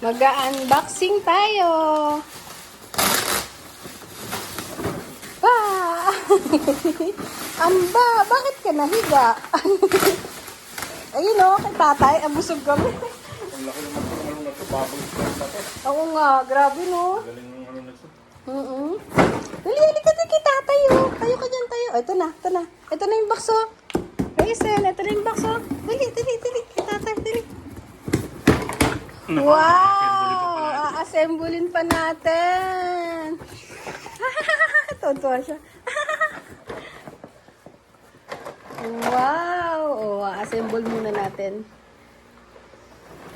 Mag-unboxing tayo. Ah! Amba, bakit ka nahiga? Ayun o, kay tatay, abusog kami. Ang laki naman po ng ano na ito, babalik ko pa ito. Oo nga, grabe no. Galing ng ano na ito. Dali, halika na kay tatay oh. Tayo ka dyan tayo. Oh, ito na, ito na. Ito na yung box oh. Raisin, ito na yung box oh. Dali, kay tatay, dali. Wow! Assemblein pa natin. Tontuwa siya. Wow! Oh, assemble muna natin.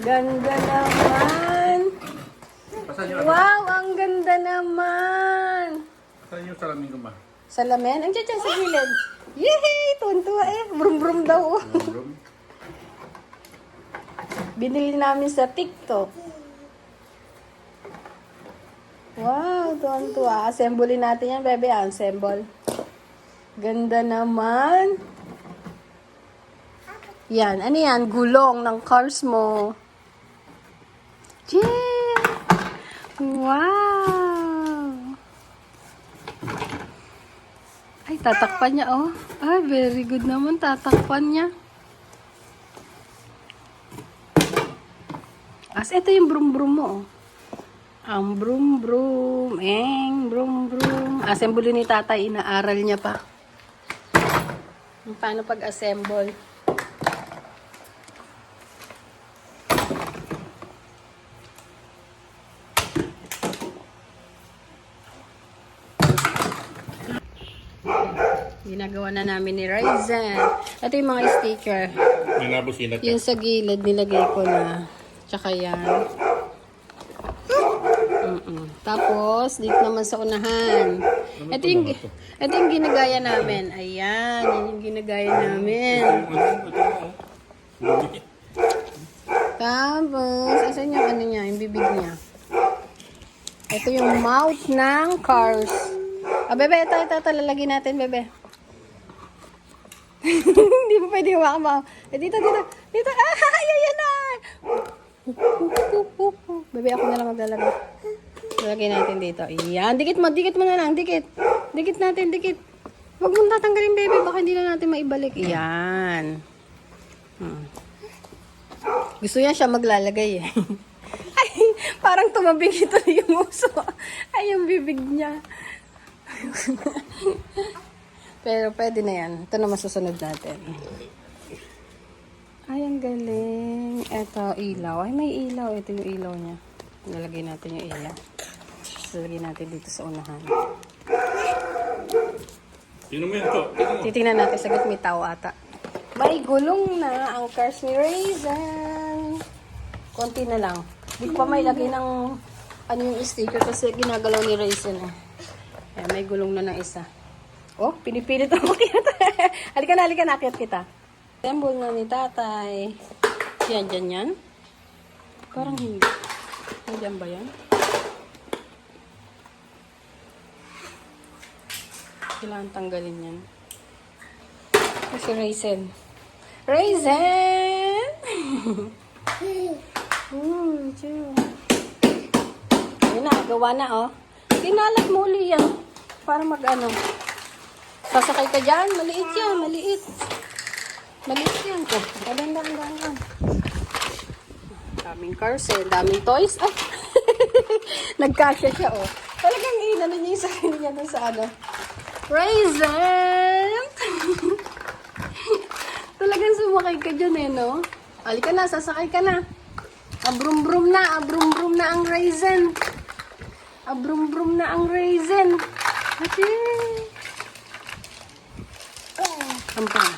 Ganda naman. Pasan yung ano? Wow, ang ganda naman. Pasan yung salamin ko ma? Salamin? Ang dyan sa gilid. Yehey! Tontuwa eh. Brum-brum daw. Room. Binili namin sa TikTok. Wow, tuwan-tuwa. Assemblein natin yan, bebe. Assemble. Ganda naman. Yan. Ano yan? Gulong ng cars mo. Yeah! Wow! Ay, tatakpan niya, oh. Ay, very good naman. Tatakpan niya. As ito yung brum-brum mo, oh. Ang brum-brum, brum-brum. Assemble ni tatay, inaaral niya pa. Paano pag-assemble? Ginagawa na namin ni Raisin. Ito yung mga sticker. May nabusinat ka. Yung sa gilid, nilagay ko na. Tsaka yan. Tapos, dito naman sa unahan. Ito yung ginagaya namin. Ayan, yun yung ginagaya namin. Tapos, asan yung ano niya, yung bibig niya. Ito yung mouth ng cars. Ah, bebe, ito, lalagyan natin, bebe. Hindi mo pwede hawakan mo. Dito. Ayan na! Bebe, ako na lang maglalagay. Lalagay natin dito. Ayan, dikit mo na lang, dikit. Dikit natin. Huwag mong tatanggalin, bebe, baka hindi na natin maibalik. Ayan. Gusto yan siya maglalagay eh. Ay, parang tumabing ito yung uso. Ay, yung bibig niya. Pero pwede na yan. Ito na masusunod natin. Ay, ang galing. Ito, ilaw. Ay, may ilaw. Ito yung ilaw niya. Nalagay natin yung ilaw. Nalagay natin dito sa unahan. Sino mo yan to? Titingnan natin. Sagot may tao ata. May gulong na ang cars ni Raisin. Konti na lang. Di pa may lagay ng ano yung sticker kasi ginagalaw ni Raisin eh. Ayan, may gulong na ng isa. Oh, pinipilit ako kita. Halika na, nakit kita. Assemble na ni tatay. Yan. Parang hindi. Nandiyan ba yan? Kailangan tanggalin yan. Kasi Raisin. Raisin! Ayun na, gawa na oh. Kinalat mo uli yan. Para mag-ano. Sasakay ka dyan. Maliit yan. Maliit yan. Oh, dahan. Daming cars eh. Daming toys. Ay! Nagkasya siya oh. Talagang inano niya yung sarili niya dun sa ano. Raisin! Talagang sumakay ka dyan eh, no? Halika na, sasakay ka na. Abrum-brum na ang Raisin. Abrum-brum na ang Raisin. Ate! Ampang.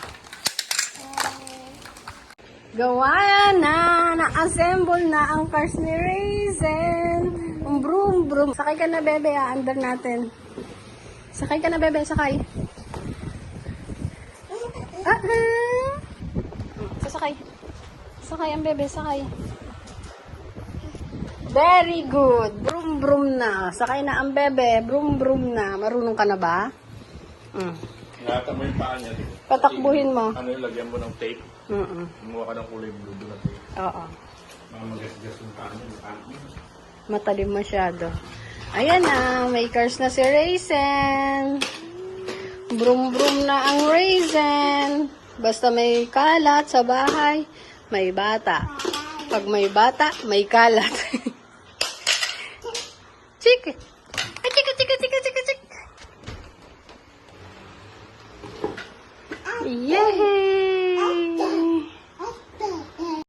Gawa na! Na-assemble na ang cars ni Raisin. Brum-brum. Sakay ka na, bebe. Under natin. Sakay ka na, bebe. Sakay. Sasakay. Sakay ang bebe. Sakay. Very good. Brum-brum na. Sakay na ang bebe. Brum-brum na. Marunong ka na ba? Ingatan mo yung paa niya. Patakbuhin mo. Ano yung lagyan mo ng tape? Gumawa ka ng kulay blue doon na tape. Oo. Mamagas-gas yung paan niya. Matalim masyado. Ayan na, may cars na si Raisin. Brum brum na ang Raisin. Basta may kalat sa bahay, may bata. Pag may bata, may kalat. Chiki.